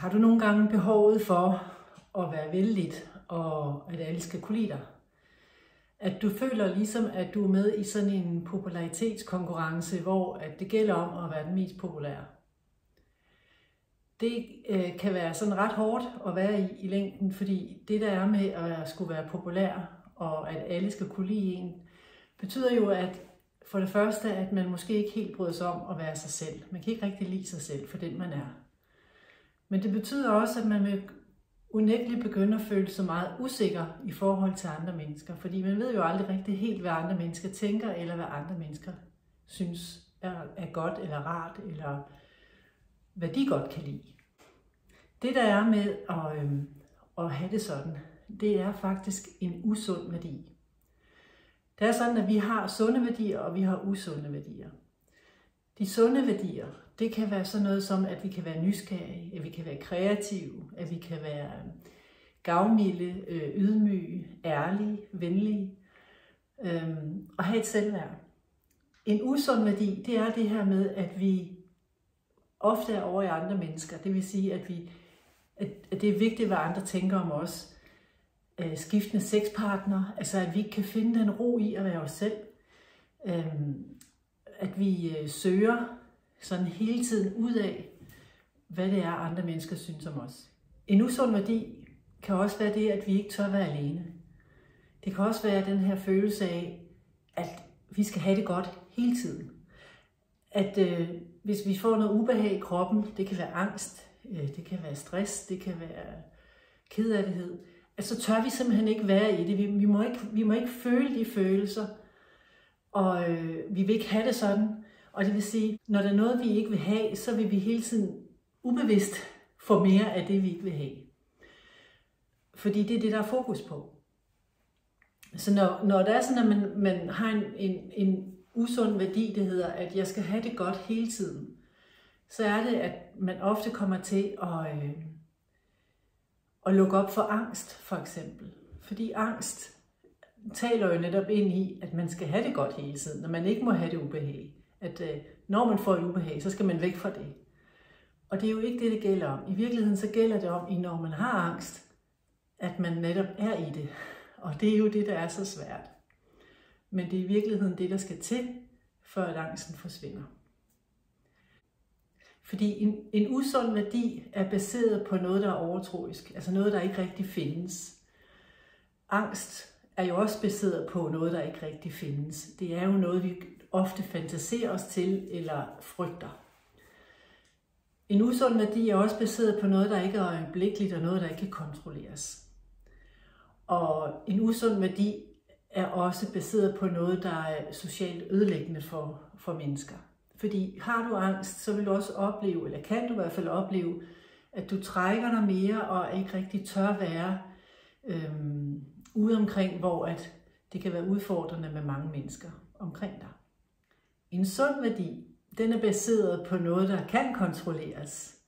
Har du nogle gange behovet for at være vellidt, og at alle skal kunne lide dig? At du føler ligesom, at du er med i sådan en popularitetskonkurrence, hvor at det gælder om at være den mest populære. Det kan være sådan ret hårdt at være i længden, fordi det der er med at skulle være populær, og at alle skal kunne lide en, betyder jo, at for det første, at man måske ikke helt bryder sig om at være sig selv. Man kan ikke rigtig lide sig selv for den, man er. Men det betyder også, at man vil unægteligt begynde at føle sig meget usikker i forhold til andre mennesker. Fordi man ved jo aldrig rigtig helt, hvad andre mennesker tænker, eller hvad andre mennesker synes er godt eller rart, eller hvad de godt kan lide. Det der er med at have det sådan, det er faktisk en usund værdi. Det er sådan, at vi har sunde værdier, og vi har usunde værdier. De sunde værdier, det kan være sådan noget som, at vi kan være nysgerrige, at vi kan være kreative, at vi kan være gavmilde, ydmyge, ærlige, venlige og have et selvværd. En usund værdi, det er det her med, at vi ofte er over i andre mennesker. Det vil sige, at det er vigtigt, hvad andre tænker om os. Skiftende sexpartner, altså at vi ikke kan finde den ro i at være os selv. At vi søger sådan hele tiden ud af, hvad det er, andre mennesker synes om os. En usund værdi kan også være det, at vi ikke tør være alene. Det kan også være den her følelse af, at vi skal have det godt hele tiden. At hvis vi får noget ubehag i kroppen, det kan være angst, det kan være stress, det kan være kederlighed, at så tør vi simpelthen ikke være i det. Vi må ikke føle de følelser, og vi vil ikke have det sådan. Og det vil sige, når der er noget, vi ikke vil have, så vil vi hele tiden ubevidst få mere af det, vi ikke vil have. Fordi det er det, der er fokus på. Så når der er sådan, at man har en usund værdi, det hedder, at jeg skal have det godt hele tiden, så er det, at man ofte kommer til at lukke op for angst, for eksempel. Fordi angst taler jo netop ind i, at man skal have det godt hele tiden, og man ikke må have det ubehag. At når man får et ubehag, så skal man væk fra det. Og det er jo ikke det, det gælder om. I virkeligheden så gælder det om, når man har angst, at man netop er i det. Og det er jo det, der er så svært. Men det er i virkeligheden det, der skal til, før at angsten forsvinder. Fordi en usund værdi er baseret på noget, der er overtroisk. Altså noget, der ikke rigtig findes. Angst er jo også baseret på noget, der ikke rigtig findes. Det er jo noget, vi ofte fantaserer os til eller frygter. En usund værdi er også baseret på noget, der ikke er øjeblikkeligt, og noget, der ikke kan kontrolleres. Og en usund værdi er også baseret på noget, der er socialt ødelæggende for mennesker. Fordi har du angst, så vil du også opleve, eller kan du i hvert fald opleve, at du trækker dig mere og ikke rigtig tør være ude omkring, hvor at det kan være udfordrende med mange mennesker omkring dig. En sund værdi, den er baseret på noget, der kan kontrolleres.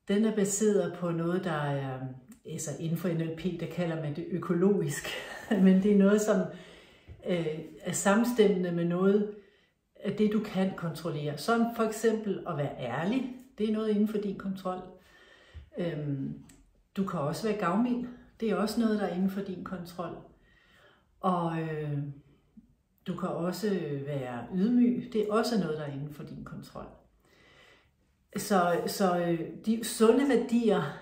Den er baseret på noget, der er, altså inden for NLP, der kalder man det økologisk. Men det er noget, som er samstemmende med noget af det, du kan kontrollere. Som for eksempel at være ærlig. Det er noget inden for din kontrol. Du kan også være gavmild. Det er også noget, der er inden for din kontrol. Og du kan også være ydmyg. Det er også noget, der er inden for din kontrol. Så de sunde værdier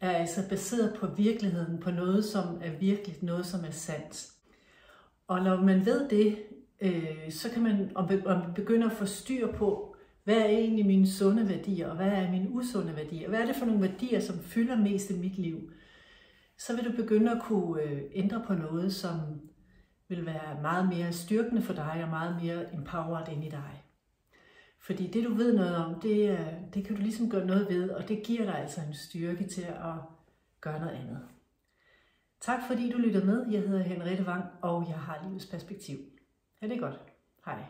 er altså baseret på virkeligheden, på noget, som er virkeligt, noget, som er sandt. Og når man ved det, så kan man begynde at få styr på, hvad er egentlig mine sunde værdier, og hvad er mine usunde værdier? Hvad er det for nogle værdier, som fylder mest i mit liv? Så vil du begynde at kunne ændre på noget, som vil være meget mere styrkende for dig, og meget mere empowered ind i dig. Fordi det, du ved noget om, det kan du ligesom gøre noget ved, og det giver dig altså en styrke til at gøre noget andet. Tak fordi du lytter med. Jeg hedder Henriette Vang, og jeg har livets perspektiv. Ha' det godt. Hej.